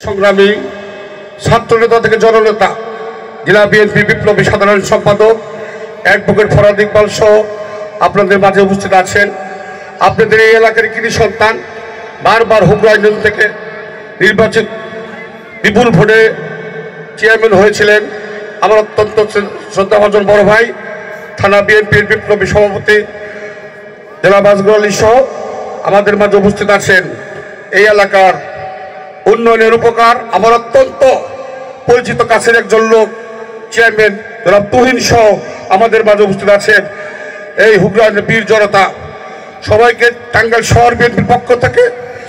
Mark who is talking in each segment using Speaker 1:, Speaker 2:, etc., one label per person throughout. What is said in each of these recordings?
Speaker 1: সংগ্রামী ছাত্রনেতা থেকে জননেতা জেলা বিএনপি বিপ্লবী সাধারণ সম্পাদক অ্যাডভোকেট ফরহাদ ইকবাল সহ আপনাদের মাঝে উপস্থিত আছেন। আপনাদের এই এলাকার কৃতি সন্তান বারবার হুগরা ইউনিয়ন থেকে নির্বাচিত বিপুল ভোটে চেয়ারম্যান হয়েছিলেন আমার অত্যন্ত শ্রদ্ধাভাজন বড় ভাই থানা বিএনপির বিপ্লবী সভাপতি জেলা বাজগর আলী সহ আমাদের মাঝে উপস্থিত আছেন। এই এলাকার উন্নয়নের উপকার আমার অত্যন্ত পরিচিত কাছের একজন লোক চেয়ারম্যান জনাব তুহিন সহ আমাদের মাঝে উপস্থিত আছেন। এই হুগরা বীর জনতা সবাইকে টাঙ্গাইল শহর বিএনপির পক্ষ থেকে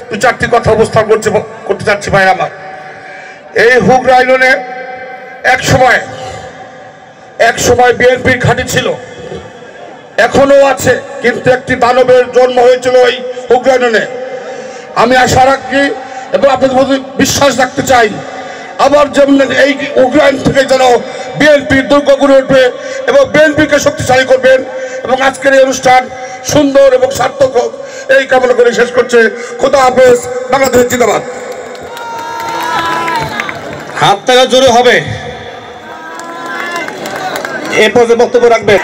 Speaker 1: দু চারটি কথা অবস্থান করতে চাচ্ছি ভাই আমার। এই হুগরা ইউনিয়নে এক সময় বিএনপির ঘাঁটি ছিল, এখনো আছে, কিন্তু একটি দানবের জন্ম হয়েছিল এই হুগরা ইউনিয়নে। আমি আশা রাখি এবং আপনাদের প্রতি বিশ্বাস রাখতে চাই আবার যেমন এই উগ্রায়ণ থেকে যেন বিএনপির দুর্গ গড়ে উঠবে এবং বিএনপিকে শক্তিশালী করবেন এবং আজকের এই অনুষ্ঠান সুন্দর এবং সার্থক হোক এই কামনা করে শেষ করছে। খোদা হাফেজ। বাংলাদেশ জিন্দাবাদ।
Speaker 2: হাত তারা জোরে হবে। এ পর্যায়ে বক্তব্য রাখবেন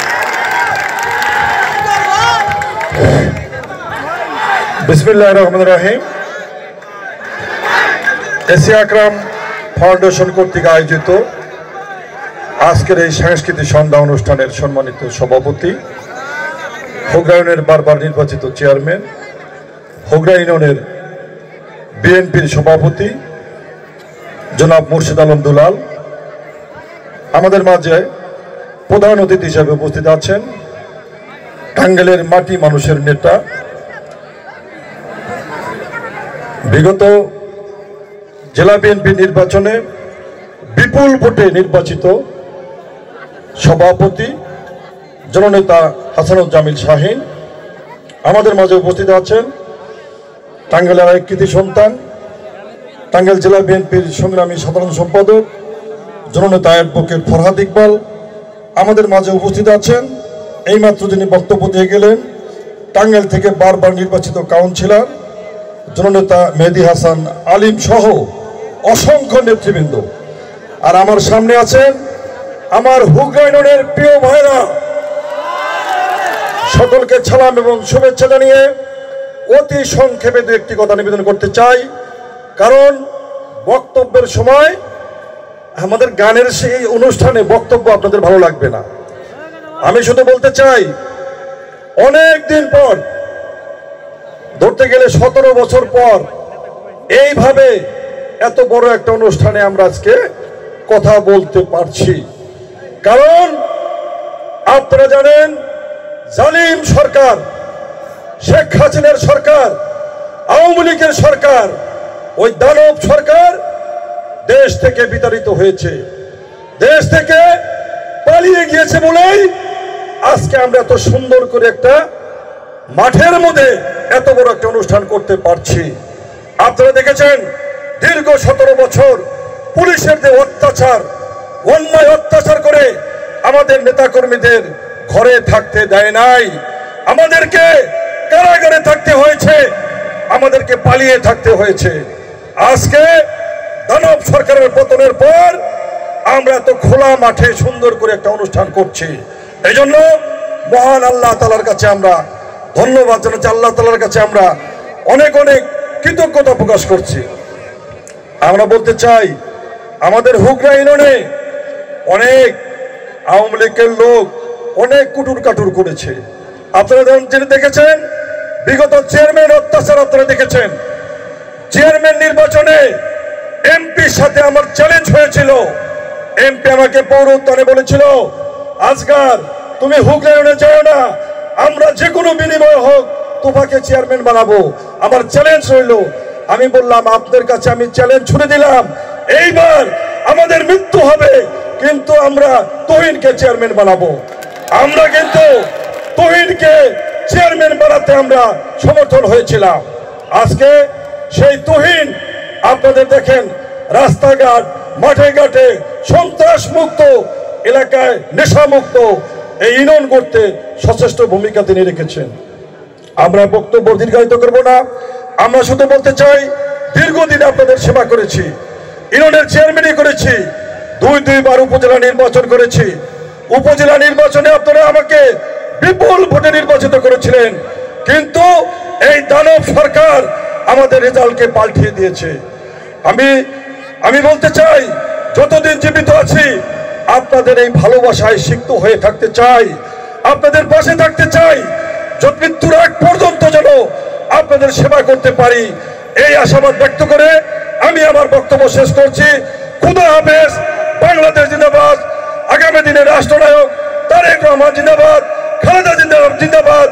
Speaker 3: বিসমিল্লাহির রহমানির রহিম। এসি আকরাম ফাউন্ডেশন কর্তৃক আয়োজিত আজকের এই সাংস্কৃতিক সন্ধ্যা অনুষ্ঠানের সম্মানিত সভাপতি, হুগরা ইউনিয়নের বারবার নির্বাচিত চেয়ারম্যান, হুগরা ইউনিয়নের বিএনপির সভাপতি জনাব মুর্শিদ আলম দুলাল, আমাদের মাঝে প্রধান অতিথি হিসেবে উপস্থিত আছেন টাঙ্গাইলের মাটি মানুষের নেতা, বিগত জেলা বিএনপি নির্বাচনে বিপুল ভোটে নির্বাচিত সভাপতি জননেতা হাসানুজ্জামিল শাহীন, আমাদের মাঝে উপস্থিত আছেন টাঙ্গাইলের এক কৃতি সন্তান টাঙ্গাইল জেলা বিএনপির সংগ্রামী সাধারণ সম্পাদক জননেতা অ্যাডভোকেট ফরহাদ ইকবাল, আমাদের মাঝে উপস্থিত আছেন এইমাত্র যিনি বক্তব্য দিয়ে গেলেন টাঙ্গাইল থেকে বারবার নির্বাচিত কাউন্সিলর জননেতা মেহেদী হাসান আলিম সহ অসংখ্য নেতৃবৃন্দ। আর আমার সামনে আছেন আমার হুগরা ইউনিয়নের প্রিয় ভাইরা, সকলকে সালাম এবং শুভেচ্ছা জানিয়ে অতি সংক্ষেপে দু একটি কথা নিবেদন করতে চাই, কারণ বক্তব্যের সময় আমাদের গানের সেই অনুষ্ঠানে বক্তব্য আপনাদের ভালো লাগবে না। আমি শুধু বলতে চাই অনেক দিন পর, ধরতে গেলে 17 বছর পর এইভাবে এত বড় একটা অনুষ্ঠানে আমরা আজকে কথা বলতে পারছি। কারণ আপনারা জানেন জালিম সরকার, শেখ হাসিনার সরকার, আওয়ামী লীগের সরকার, ওই দানব সরকার দেশ থেকে বিতাড়িত হয়েছে, দেশ থেকে পালিয়ে গিয়েছে বলেই আজকে আমরা এত সুন্দর করে একটা মাঠের মধ্যে এত বড় একটা অনুষ্ঠান করতে পারছি। আপনারা দেখেছেন দীর্ঘ 17 বছর পুলিশের যে অত্যাচার, অন্যায় অত্যাচার করে আমাদের নেতাকর্মীদের ঘরে থাকতে দেয় নাই, আমাদেরকে কারাগারে থাকতে হয়েছে, আমাদেরকে পালিয়ে থাকতে হয়েছে। আজকে দানব সরকারের পতনের পর আমরা তো খোলা মাঠে সুন্দর করে একটা অনুষ্ঠান করছি। এই জন্য মহান আল্লাহ তাআলার কাছে আমরা ধন্যবাদ জানাচ্ছি, আল্লাহ তাআলার কাছে আমরা অনেক অনেক কৃতজ্ঞতা প্রকাশ করছি। আমরা বলতে চাই আমাদের হুগরা ইউনিয়নে অনেক আওয়ামী লীগের লোক অনেক কুটুর কাটুর করেছে। আপনারা যেটা দেখেছেন বিগত চেয়ারম্যান অত্যাচার, আপনারা দেখেছেন চেয়ারম্যান নির্বাচনে এমপির সাথে আমার চ্যালেঞ্জ হয়েছিল। এমপি আমাকে পৌর উদ্যানে বলেছিল, আজকার তুমি হুগরা ইউনিয়নে যাও না, আমরা যে কোনো বিনিময় হোক তোমাকে চেয়ারম্যান বানাবো। আমার চ্যালেঞ্জ রইল। আমি বললাম আপনাদের কাছে আমি চ্যালেঞ্জ ছুড়ে দিলাম, এইবার আমাদের মৃত্যু হবে কিন্তু আমরা তুহিনকে চেয়ারম্যান বানাবো। আমরা কিন্তু তুহিনকে চেয়ারম্যান বানাতে আমরা সমর্থন হয়েছিলাম। আজকে সেই তুহিন আপনাদের দেখেন রাস্তাঘাট, মাঠে ঘাটে সন্ত্রাস মুক্ত এলাকায়, নেশা মুক্ত এই ইউনিয়ন করতে সচেষ্ট ভূমিকা তিনি রেখেছেন। আমরা বক্তব্য দীর্ঘায়িত করব না, আমরা শুধু বলতে চাই দীর্ঘদিন আপনাদের সেবা করেছি, ইউনিয়নের চেয়ারম্যানই করেছি, দুইবার উপজেলা নির্বাচন করেছি। উপজেলা নির্বাচনে আপনারা আমাকে বিপুল ভোটে নির্বাচিত করেছিলেন, কিন্তু এই দানব সরকার আমাদের রেজাল্টকে পাল্টিয়ে দিয়েছে। আমি বলতে চাই, যতদিন জীবিত আছি আপনাদের এই ভালোবাসায় সিক্ত হয়ে থাকতে চাই, আপনাদের পাশে থাকতে চাই, মৃত্যুর আগ পর্যন্ত যেন আপনাদের সেবা করতে পারি, এই আশাবাদ ব্যক্ত করে আমি আমার বক্তব্য শেষ করছি। খুদা হাফেজ। বাংলাদেশ জিন্দাবাদ। আগামী দিনের রাষ্ট্রনায়ক তারেক রহমান জিন্দাবাদ। খালেদা জিন্দাবাদ।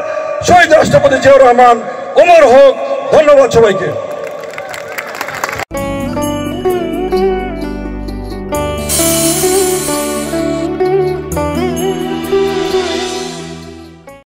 Speaker 3: শহীদ রাষ্ট্রপতি জিয়াউর রহমান অমর হোক। ধন্যবাদ সবাইকে।